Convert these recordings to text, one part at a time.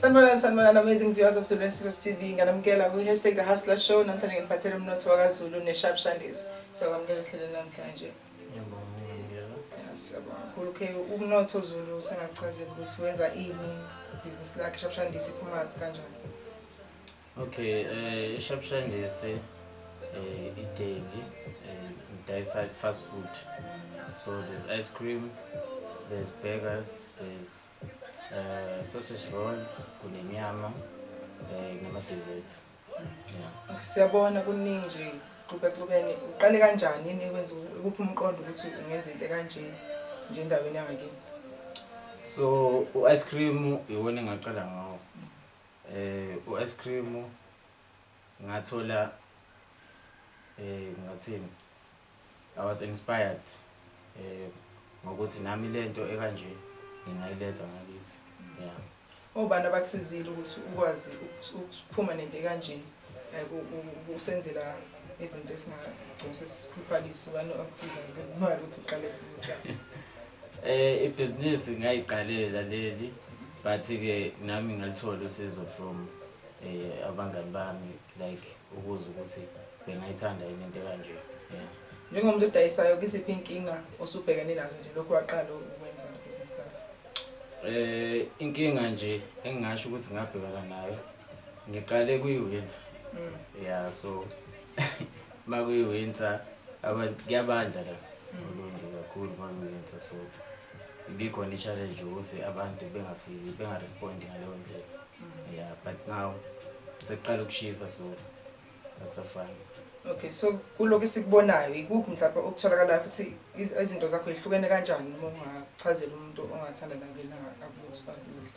Sanibonani, amazing viewers of Zululand TV. Nganamkela ku hashtag The Hustler Show. Namhlanje ngiphathele Mthotho Zulu ne Sharpshandiis. Sawamkela hlelo namhlanje. Siyabonga. Okay, Mthotho Zulu sengazichazela ukuthi wenza ini business lakhe Sharpshandiis iphuma kanjani? Okay, Sharpshandiis daily there's fast food. So there's ice cream, there's burgers, there's sausage rolls, kunenyama, nama-desserts. Yeah. Siyabona kuningi nje xubexubene uqale kanjani yini ekwenza ukuphi umqondo ukuthi ungenza into kanje nje endaweni yangakini? So ice cream iwona engaqala ngawo. Ice cream ngathola ngathini I was inspired ngokuthi nami lento ekanje ngingayiletha ngakithi. Yeah. Obani abakusizile ukuthi ukwazi ukuphuma nento kanje ukusenzela izinto esingagcina sesikhuphalisa abantu akusiza ngemali ukuthi uqale ibhizinisi lakho? Ibhizinisi ngayiqalela leli but ke nami ngalithola usizo from abangani bami like ukuze ukuthi bengayithanda into kanje. Yeah. Njengomuntu odayisayo kiziphi inkinga osubhekene nazo nje lokho waqala ukwenza ibhizinisi lakho? Inkinga nje engingasho ukuthi ngabhekana nayo ngiqale kuyi-winter. Yeah, so makuyi-winter abantu kuyabanda la ulungi kakhulu makuyi-winter, so ibikhona i-challenge ukuthi abantu bengafiki bengarespondi ngaleyo ndlela. Yeah, but now seqala ukushisa so akusafani. Okay, so kuloko sikubonayo ikuphi mhlawumbe okutholakalayo futhi izinto zakho ehlukene kanjani uma ungachazela umuntu ongathanda nangena akuthi bakudla?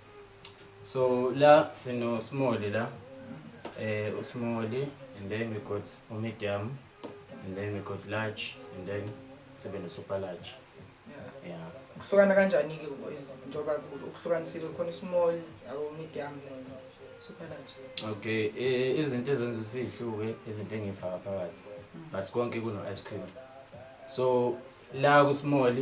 So la sino small la small, and then we got medium, and then we got large, and then seven super large. Yeah. Kuhlukana kanjani ke njengoba ukuhlukanisile khona small abo medium super large? Okay, izinto ezenza usihluke izinto engifaka phakathi but konke kuno ice cream. So la ku small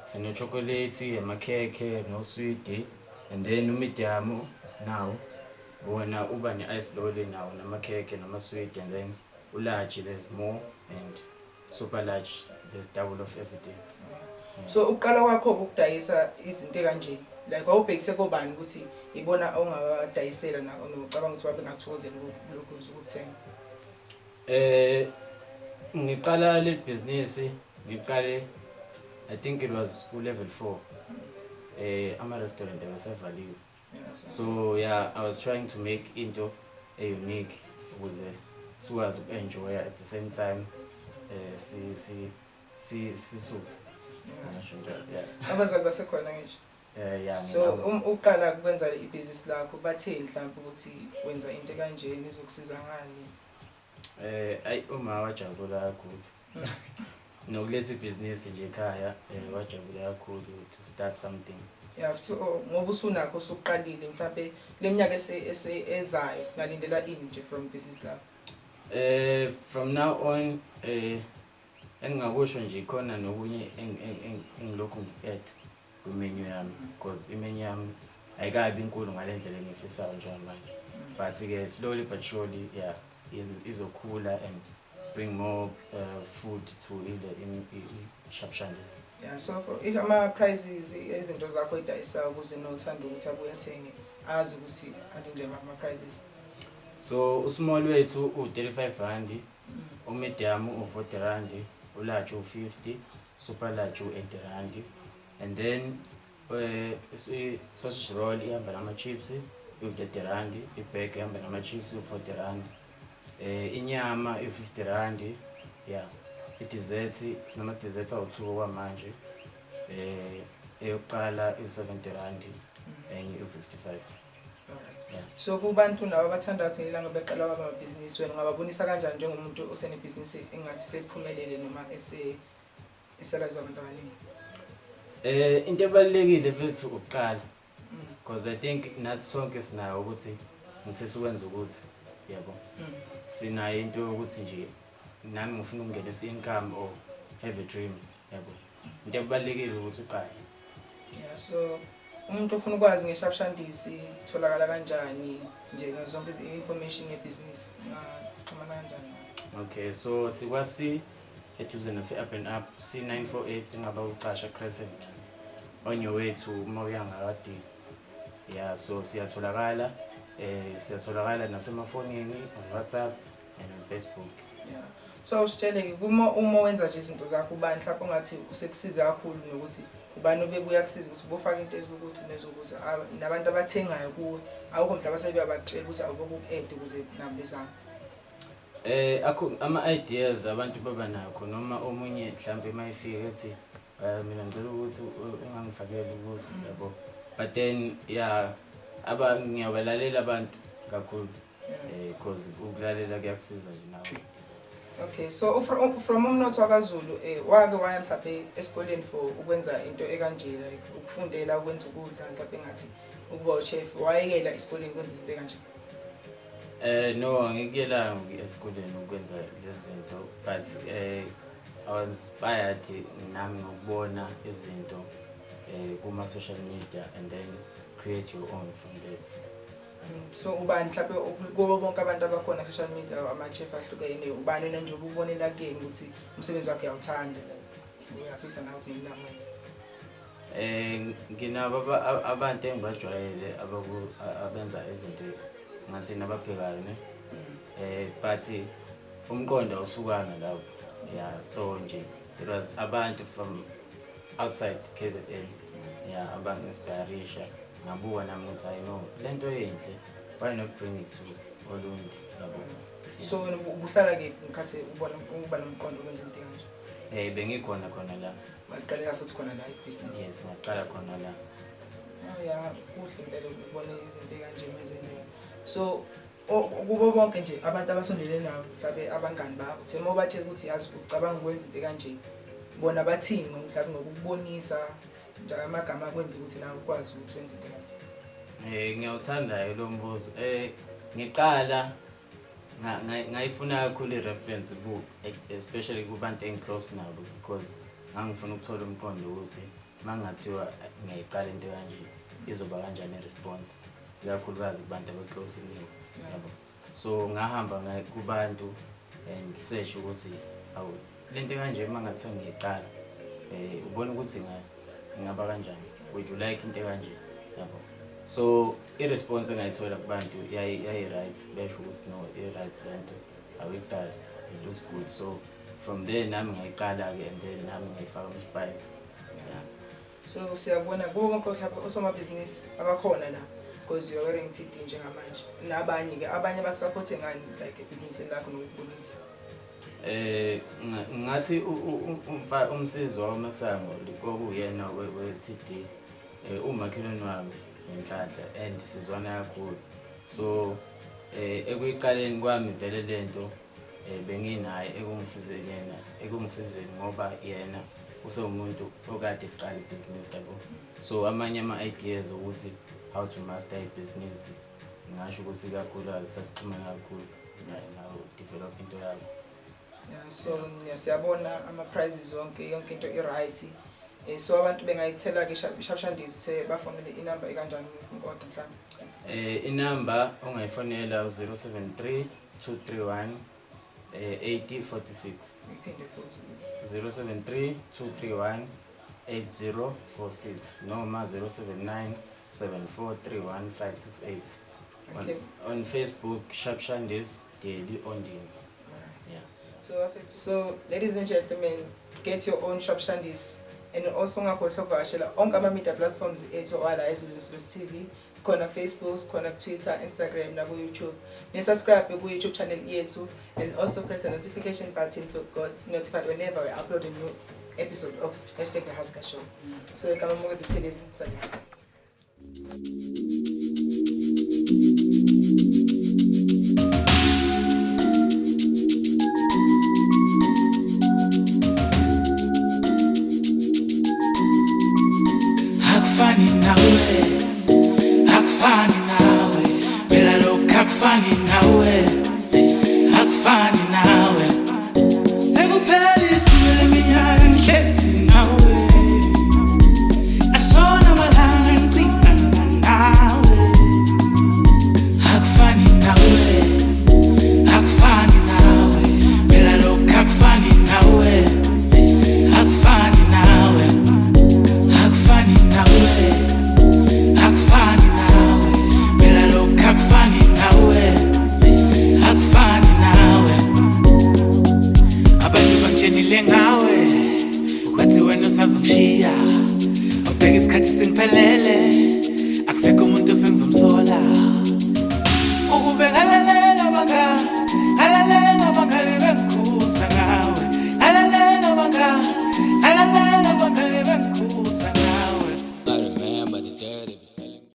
sine chocolate, amakhekhe, no sweet, and then medium now wona uba ne ice lolly now namakhekhe nama-sweet, and then large there's more, and super large there's double of everything. So uqala kwakho ukudayisa izinto kanje like awubhekise kobani ukuthi ibona ongawadayisela na onocabanga ukuthi wabe ngakuthokozela lokho ukuthenga? Ngiqala le business ngiqale I think it was level 4. Ama-restaurant abasavaliwe. So yeah, I was trying to make into a unique ukuze sikwazi uku-enjoy at the same time sisuthe. Yeah. Abazali basekhona ngisho. Yeah. So uqala ukwenza ibhizinisi lakho batheni mhlawumbe ukuthi wenza into kanjeni izokusiza ngani? Uma wajabula kakhulu nokuletha ibhizinisi nje ekhaya, wajabula kakhulu to start something. Yeah, ngoba usunakho usuqalile mhlawumbe leminyaka ezayo singalindela ini nje from business lakho? From now on engingakusho nje khona nokunye engilokhu ngi-add ku-menu yami because i-menu yami ayikabi inkulu ngale ndlela engifisayo njengamanje, but ke slowly but surely yeah izokhula and bring more food to Sharpshandiis. Yeah, so for if ama-prizes izinto zakho edayisayo ukuze nothanda ukuthi abuye athenge azi ukuthi alinde ama-prizes. So usmall wethu u-35 rand, umedium u-40 rand, ularge u-50, super large u-80 rand, and then sausage roll ihamba nama-chips u-30 rand, ibheg ihamba nama-chips u-40 rand, inyama u-50 rand. Yeah, i-desserts sinama-desserts awu-2 kwamanje, eyokuqala u-70 rand, enye u-55. Yeah. So kubantu nabo abathanda ukuthi ilanga beqala kwamabhizinisi wena ungababonisa kanjani njengomuntu osenebhizinisi engathi seliphumelele noma esalazwa abantu abaningi? Into ebalulekile mfethu ukuqala because I think nathi sonke sinayo ukuthi ngifisa ukwenza ukuthi yabo sinayo into yokuthi nje nami ngifuna ukungenisa income or have a dream yabo. Into ebalulekile ukuthi uqale. Yeah, so umuntu ofuna ukwazi ngeSharpshandiis itholakala kanjani nje ngazonke information yebusiness ngaxhumana kanjani? Okay, so sikwasi eduze nase Up and Up C948 ingaba ucasha Crescent on your way to Moyangawadi. Yeah, so siyatholakala nasemafonini, on WhatsApp and on Facebook. Yeah. So usitshele uma wenza nje izinto zakho ubani mhlawumbe ongathi usekusiza kakhulu nokuthi ubani obebuya kusiza ukuthi bofaka into ezokuthi nezokuthi nabantu abathengayo kuwe awukho mhlawumbe sebeyabatshela ukuthi awuboku-add ukuze nabo bezame. Ama ideas abantu baba nakho noma omunye mhlambe mayifika ethi mina ngicela ukuthi ungangifakeli ukuthi yabo, but then yeah ngiyabalalela abantu kakhulu because ukulalela kuyakusiza nje nawe. Okay, so from Mthotho Zulu wake waya mhlawumbe esikoleni for ukwenza into ekanje like ukufundela ukwenza ukudla mhlawumbe ngathi ukuba chef wayekela esikoleni ukwenza izinto ekanje? No, ngikuyela esikoleni ukwenza lezi zinto, but I was inspired nami ngokubona izinto kuma social media and then create your own from that. So ubani mhlawumbe kubo bonke abantu abakhona social media ama-chef ahlukene ubani wena nje ubonela kuyena ukuthi umsebenzi wakhe uyawuthanda uyafisa nawe ukuthi nginawenza? Nginabo abantu engibajwayele abenza izinto ngathi nabaphekayo ne but umqondo awusukanga lapho. Yeah, so nje it was abantu from outside KZN, yeah, abang inspiration ngabuka nami ukuthi I know lento enhle, why not bring it to Zululand yabo. So ubuhlala ke ngikhathi ubona uba nomqondo ukwenza into kanje? Bengikhona khona la. Waqala futhi khona la ibusiness? Yes, ngaqala khona la. Oh yeah, kuhle impela ukubona izinto kanje ezenzeka. So kubo bonke nje abantu abasondelene nawe mhlawumbe abangani bakho uthe uma bathe ukuthi yazi ucabanga ukwenza into kanje bona bathini mhlawumbe ngokubonisa nje amagama akwenza ukuthi nawe ukwazi ukuthi wenze into kanje? Ngiyawuthanda lo mbuzo. Ngiqala ngayifuna kakhulu i-reference especially kubantu engiclose nabo because ngangifuna ukuthola umqondo ukuthi mangathiwa ngiyayiqala into kanje izoba kanjani i-response ikakhulukazi kubantu abaclose nami yabo. So ngahamba kubantu and search ukuthi awu lento kanje mangathiwa ngiyiqala ubona ukuthi ngaba kanjani, would you like into kanje yabo. So i-response engayithola kubantu yayi right, besho ukuthi no i-right lento awiqala, it looks good. So from there nami ngayiqala ke and then nami ngayifaka ama-spice. Yeah. So siyabona kubo bonke mhlawumbe osomabhizinisi abakhona la because you're wearing TD njengamanje nabanye ke abanye bakusupporte ngani like business lakho nokubonisa? Ngathi umsizi wamasango likokuyena we-TD umakhelwane wami nenhlanhla and sizwana kakhulu. So ekuyiqaleni kwami vele lento benginaye ekungisizeni ngoba yena usewumuntu okade eqala ibhizinisi yabo. So amanye ama-ideas ukuthi how to master i-business ngisho ukuthi kakhulu sasixhumana kakhulu nawo develop into yakho. Yeah, so siyabona ama-prizes yonke into i-right. So abantu bengayithela ke Sharpshandiis bafonele inamba ekanjani ufuna order mhlawumbe? Inamba ongayifonela 073 231 8046. Iphinde futhi 073 231 8046 noma 079 7431568. Okay. On Facebook Sharpshandiis daily on dim. Yeah. So ladies and gentlemen, get your own Sharpshandiis. And also ngakhohlwa ukuvakashela onke ama-media platforms ethu wala eZulu TV. Sikhona Facebook, sikhona Twitter, Instagram na ku-YouTube. Subscribe ku-YouTube channel yethu and also press the notification button to get notified whenever we upload a new episode of #The Haska Show. So kama Mongezi Buthelezi sana. Hakufani nawe, bila lokho hakufani nawe, hakufani nawe. Sekuphela isibili iminyaka ngihlezi nawe, asona malanga ngicika ukube